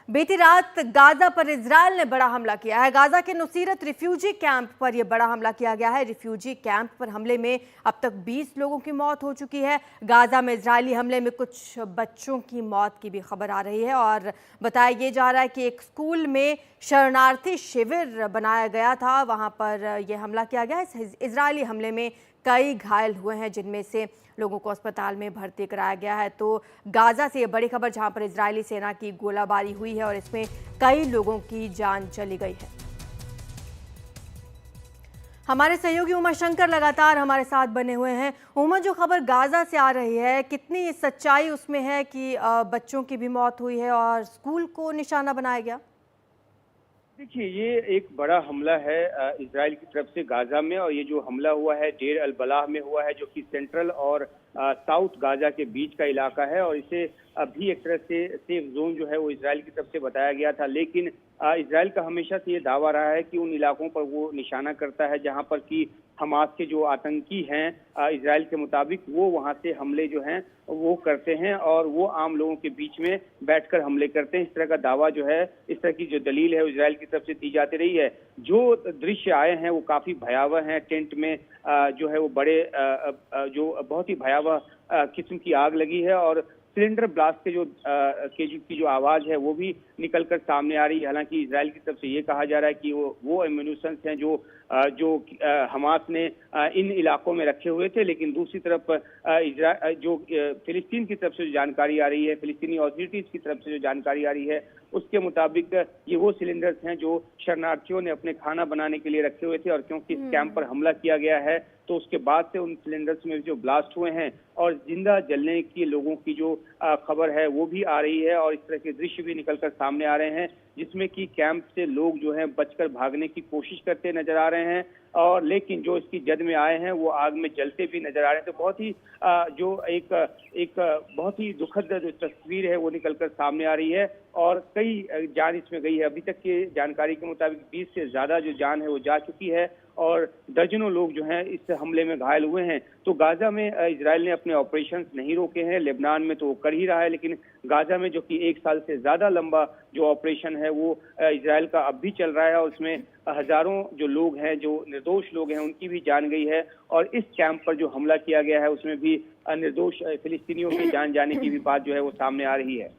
बीती रात गाजा पर इजरायल ने बड़ा हमला किया है। गाजा के नुसीरत रिफ्यूजी कैंप पर यह बड़ा हमला किया गया है। रिफ्यूजी कैंप पर हमले में अब तक 20 लोगों की मौत हो चुकी है। गाजा में इजरायली हमले में कुछ बच्चों की मौत की भी खबर आ रही है और बताया यह जा रहा है कि एक स्कूल में शरणार्थी शिविर बनाया गया था, वहां पर यह हमला किया गया है। इस इजरायली हमले में कई घायल हुए हैं, जिनमें से लोगों को अस्पताल में भर्ती कराया गया है। तो गाजा से ये बड़ी खबर, जहां पर इजरायली सेना की गोलाबारी हुई है और इसमें कई लोगों की जान चली गई है। हमारे सहयोगी उमा शंकर लगातार हमारे साथ बने हुए हैं। उमा, जो खबर गाजा से आ रही है, कितनी सच्चाई उसमें है कि बच्चों की भी मौत हुई है और स्कूल को निशाना बनाया गया? देखिए, ये एक बड़ा हमला है इजराइल की तरफ से गाजा में, और ये जो हमला हुआ है डेर अल बलाह में हुआ है, जो कि सेंट्रल और साउथ गाजा के बीच का इलाका है, और इसे अभी एक तरह से सेफ जोन जो है वो इजराइल की तरफ से बताया गया था। लेकिन इजराइल का हमेशा से ये दावा रहा है कि उन इलाकों पर वो निशाना करता है जहां पर कि हमास के जो आतंकी हैं इजराइल के मुताबिक, वो वहां से हमले जो हैं वो करते हैं और वो आम लोगों के बीच में बैठकर हमले करते हैं। इस तरह का दावा जो है, इस तरह की जो दलील है इजराइल की तरफ से दी जाती रही है। जो दृश्य आए हैं वो काफी भयावह हैं। टेंट में जो है वो बड़े जो बहुत ही भयावह किस्म की आग लगी है और सिलेंडर ब्लास्ट के की जो आवाज है वो भी निकलकर सामने आ रही है। हालांकि इजराइल की तरफ से ये कहा जा रहा है कि वो एम्यूनिशंस हैं जो हमास ने इन इलाकों में रखे हुए थे। लेकिन दूसरी तरफ जो फिलिस्तीन की तरफ से जो जानकारी आ रही है, फिलिस्तीनी अथॉरिटीज की तरफ से जो जानकारी आ रही है, उसके मुताबिक ये वो सिलेंडर्स हैं जो शरणार्थियों ने अपने खाना बनाने के लिए रखे हुए थे, और क्योंकि इस कैंप पर हमला किया गया है तो उसके बाद से उन सिलेंडर्स में जो ब्लास्ट हुए हैं और जिंदा जलने की लोगों की जो खबर है वो भी आ रही है, और इस तरह के दृश्य भी निकलकर सामने आ रहे हैं जिसमें कि कैंप से लोग जो हैं बचकर भागने की कोशिश करते नजर आ रहे हैं, और लेकिन जो इसकी जद में आए हैं वो आग में जलते भी नजर आ रहे हैं। तो बहुत ही जो एक बहुत ही दुखद जो तस्वीर है वो निकलकर सामने आ रही है और कई जान इसमें गई है। अभी तक की जानकारी के मुताबिक 20 से ज्यादा जो जान है वो जा चुकी है और दर्जनों लोग जो हैं इस हमले में घायल हुए हैं। तो गाजा में इजराइल ने अपने ऑपरेशंस नहीं रोके हैं। लेबनान में तो वो कर ही रहा है, लेकिन गाजा में जो कि 1 साल से ज्यादा लंबा जो ऑपरेशन है वो इजराइल का अब भी चल रहा है, और उसमें हजारों जो लोग हैं, जो निर्दोष लोग हैं, उनकी भी जान गई है। और इस कैंप पर जो हमला किया गया है उसमें भी निर्दोष फिलिस्तीनियों की जान जाने की भी बात जो है वो सामने आ रही है।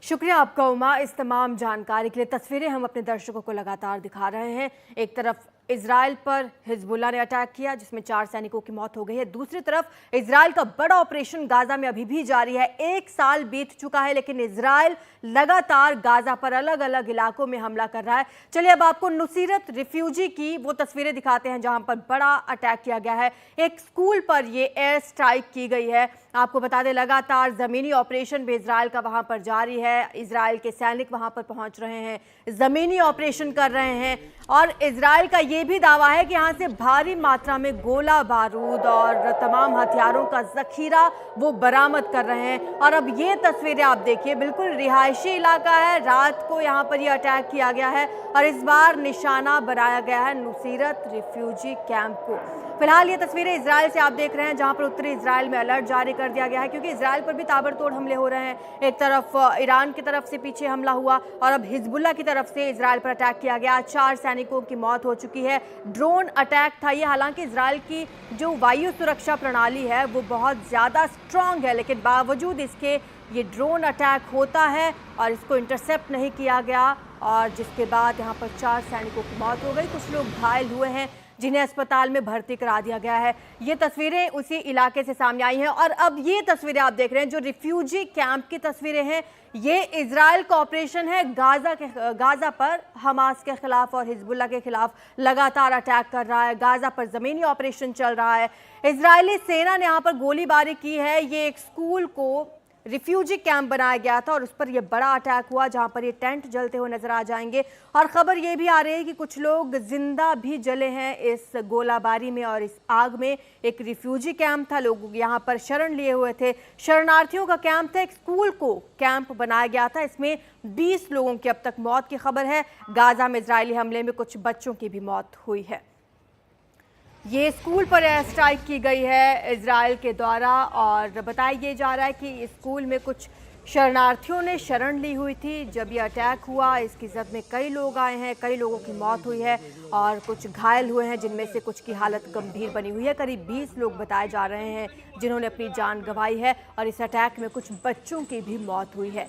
शुक्रिया आपका उमा, इस तमाम जानकारी के लिए। तस्वीरें हम अपने दर्शकों को लगातार दिखा रहे हैं। एक तरफ इजराइल पर हिजबुल्लाह ने अटैक किया जिसमें 4 सैनिकों की मौत हो गई है, दूसरी तरफ इजराइल का बड़ा ऑपरेशन गाजा में अभी भी जारी है। 1 साल बीत चुका है लेकिन इजराइल लगातार गाजा पर अलग अलग इलाकों में हमला कर रहा है। चलिए अब आपको नुसीरत रिफ्यूजी की वो तस्वीरें दिखाते हैं जहां पर बड़ा अटैक किया गया है। एक स्कूल पर ये एयर स्ट्राइक की गई है। आपको बता दें, लगातार जमीनी ऑपरेशन भी इजराइल का वहां पर जारी है। इजराइल के सैनिक वहां पर पहुंच रहे हैं, जमीनी ऑपरेशन कर रहे हैं, और इजराइल का ये भी दावा है कि यहां से भारी मात्रा में गोला बारूद और तमाम हथियारों का जखीरा वो बरामद कर रहे हैं। और अब ये तस्वीरें आप देखिए, बिल्कुल रिहायशी इलाका है। रात को यहां पर ये अटैक किया गया है और इस बार निशाना बनाया गया है नुसीरत रिफ्यूजी कैंप को। फिलहाल ये तस्वीरें इजराइल से आप देख रहे हैं जहां पर उत्तरी इजराइल में अलर्ट जारी कर दिया गया है, क्योंकि इजराइल पर भी ताबड़तोड़ हमले हो रहे हैं। एक तरफ ईरान की तरफ से पीछे हमला हुआ और अब हिजबुल्लाह की तरफ से इजराइल पर अटैक किया गया। 4 सैनिकों की मौत हो चुकी है। ड्रोन अटैक था ये। हालांकि इजराइल की जो वायु सुरक्षा प्रणाली है वो बहुत ज्यादा स्ट्रांग है, लेकिन बावजूद इसके ये ड्रोन अटैक होता है और इसको इंटरसेप्ट नहीं किया गया, और जिसके बाद यहाँ पर 4 सैनिकों की मौत हो गई। कुछ लोग घायल हुए हैं जिन्हें अस्पताल में भर्ती करा दिया गया है। ये तस्वीरें उसी इलाके से सामने आई हैं। और अब ये तस्वीरें आप देख रहे हैं जो रिफ्यूजी कैंप की तस्वीरें हैं। ये इजराइल का ऑपरेशन है गाजा पर हमास के खिलाफ और हिजबुल्लाह के खिलाफ लगातार अटैक कर रहा है। गाजा पर जमीनी ऑपरेशन चल रहा है। इजरायली सेना ने यहाँ पर गोलीबारी की है। ये एक स्कूल को रिफ्यूजी कैंप बनाया गया था और उस पर यह बड़ा अटैक हुआ, जहां पर ये टेंट जलते हुए नजर आ जाएंगे। और खबर ये भी आ रही है कि कुछ लोग जिंदा भी जले हैं इस गोलाबारी में और इस आग में। एक रिफ्यूजी कैंप था, लोग यहां पर शरण लिए हुए थे, शरणार्थियों का कैंप था। एक स्कूल को कैंप बनाया गया था। इसमें 20 लोगों की अब तक मौत की खबर है। गाजा में इजरायली हमले में कुछ बच्चों की भी मौत हुई है। ये स्कूल पर एयर स्ट्राइक की गई है इजराइल के द्वारा, और बताया ये जा रहा है कि इस स्कूल में कुछ शरणार्थियों ने शरण ली हुई थी जब ये अटैक हुआ। इसकी जद में कई लोग आए हैं, कई लोगों की मौत हुई है और कुछ घायल हुए हैं, जिनमें से कुछ की हालत गंभीर बनी हुई है। करीब 20 लोग बताए जा रहे हैं जिन्होंने अपनी जान गंवाई है और इस अटैक में कुछ बच्चों की भी मौत हुई है।